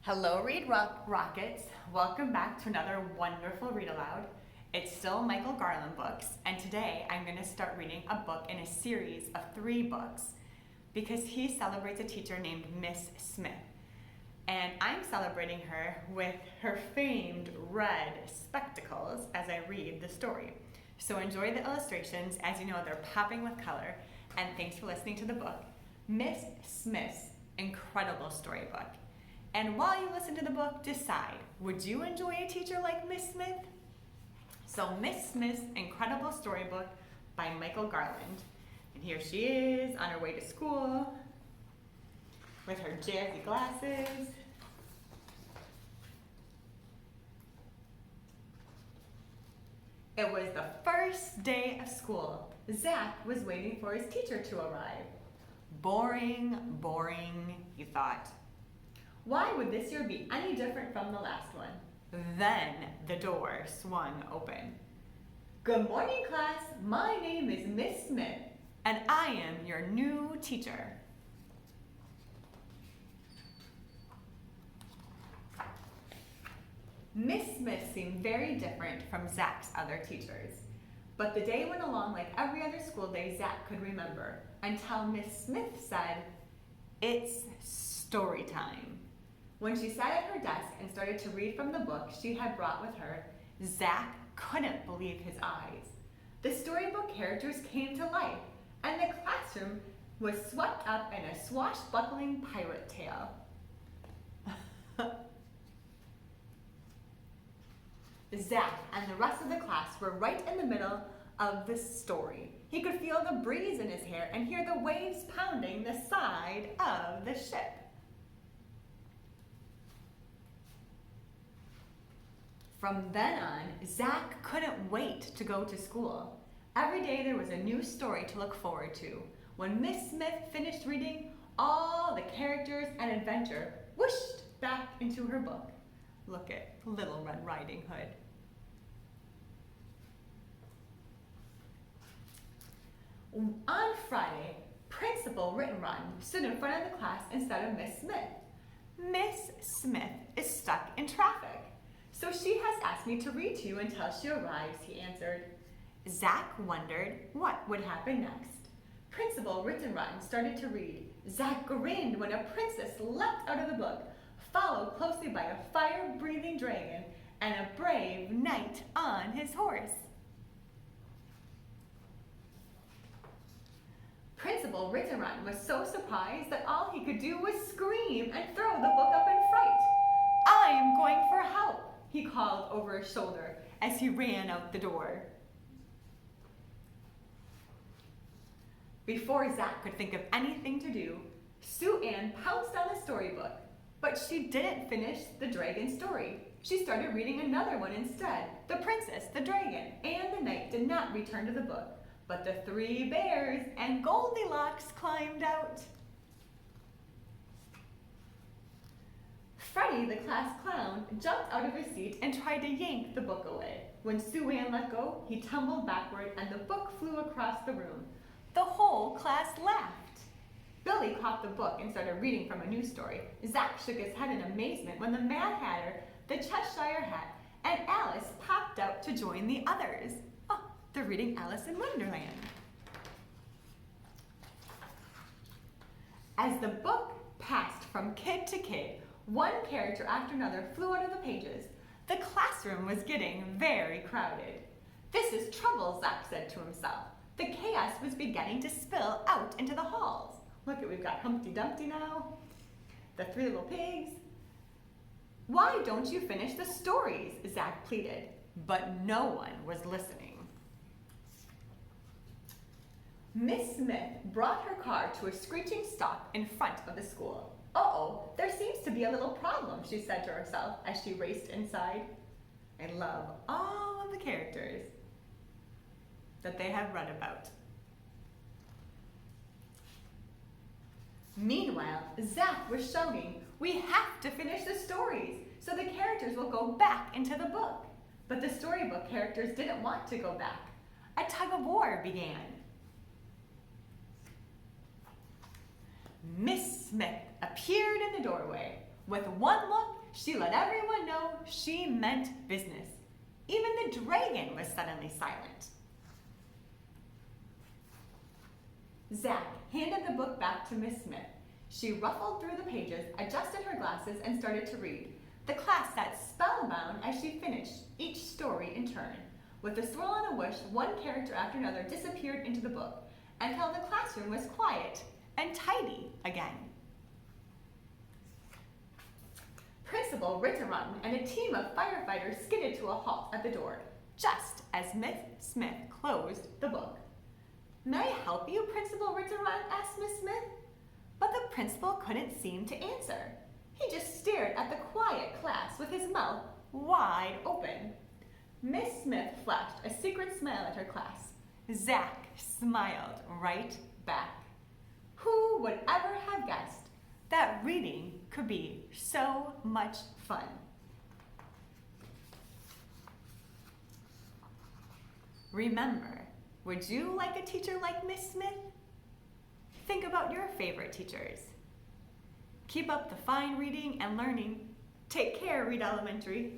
Hello, Rockets. Welcome back to another wonderful read aloud. It's still Michael Garland books, and today I'm going to start reading a book in a series of 3 books because he celebrates a teacher named Miss Smith. And I'm celebrating her with her famed red spectacles as I read the story. So enjoy the illustrations. As you know, they're popping with color. And thanks for listening to the book, Miss Smith's incredible storybook. And while you listen to the book, decide, would you enjoy a teacher like Miss Smith? So Miss Smith's incredible storybook by Michael Garland. And here she is on her way to school with her jazzy glasses. It was the first day of school. Zach was waiting for his teacher to arrive. Boring, boring, he thought. Why would this year be any different from the last one? Then the door swung open. Good morning, class. My name is Miss Smith, and I am your new teacher. Miss Smith seemed very different from Zach's other teachers. But the day went along like every other school day Zach could remember, until Miss Smith said, "It's story time." When she sat at her desk and started to read from the book she had brought with her, Zach couldn't believe his eyes. The storybook characters came to life, and the classroom was swept up in a swashbuckling pirate tale. Zach and the rest of the class were right in the middle of the story. He could feel the breeze in his hair and hear the waves pounding the side of the ship. From then on, Zach couldn't wait to go to school. Every day there was a new story to look forward to. When Miss Smith finished reading, all the characters and adventure whooshed back into her book. Look at Little Red Riding Hood. On Friday, Principal Rittenrun stood in front of the class instead of Miss Smith. Miss Smith is stuck in traffic. So she has asked me to read to you until she arrives, he answered. Zach wondered what would happen next. Principal Rittenrun started to read. Zach grinned when a princess leapt out of the book, followed closely by a fire-breathing dragon and a brave knight on his horse. Principal Rittenrun was so surprised that all he could do was scream and throw the book up in fright. I am going for help, he called over his shoulder as he ran out the door. Before Zach could think of anything to do, Sue Ann pounced on the storybook, but she didn't finish the dragon story. She started reading another one instead. The princess, the dragon, and the knight did not return to the book, but the 3 bears and Goldilocks climbed out. Freddie, the class clown, jumped out of his seat and tried to yank the book away. When Sue Ann let go, he tumbled backward and the book flew across the room. The whole class laughed. Billy caught the book and started reading from a new story. Zach shook his head in amazement when the Mad Hatter, the Cheshire Hat, and Alice popped out to join the others. Oh, they're reading Alice in Wonderland. As the book passed from kid to kid, one character after another flew out of the pages. The classroom was getting very crowded. This is trouble, Zach said to himself. The chaos was beginning to spill out into the halls. Look, we've got Humpty Dumpty now, the 3 little pigs. Why don't you finish the stories? Zach pleaded, but no one was listening. Miss Smith brought her car to a screeching stop in front of the school. Uh-oh, there seems to be a little problem, she said to herself as she raced inside. I love all of the characters that they have read about. Meanwhile, Zach was shouting, "We have to finish the stories so the characters will go back into the book." But the storybook characters didn't want to go back. A tug of war began. Miss Smith appeared in the doorway. With one look, she let everyone know she meant business. Even the dragon was suddenly silent. Zach handed the book back to Miss Smith. She ruffled through the pages, adjusted her glasses, and started to read. The class sat spellbound as she finished each story in turn. With a swirl and a whoosh, one character after another disappeared into the book, until the classroom was quiet and tidy again. Principal Ritterun and a team of firefighters skidded to a halt at the door, just as Miss Smith closed the book. "May I help you, Principal Ritterun?" asked Miss Smith. But the principal couldn't seem to answer. He just stared at the quiet class with his mouth wide open. Miss Smith flashed a secret smile at her class. Zach smiled right back. Who would ever have guessed that reading could be so much fun? Remember, would you like a teacher like Miss Smith? Think about your favorite teachers. Keep up the fine reading and learning. Take care, Reed Elementary.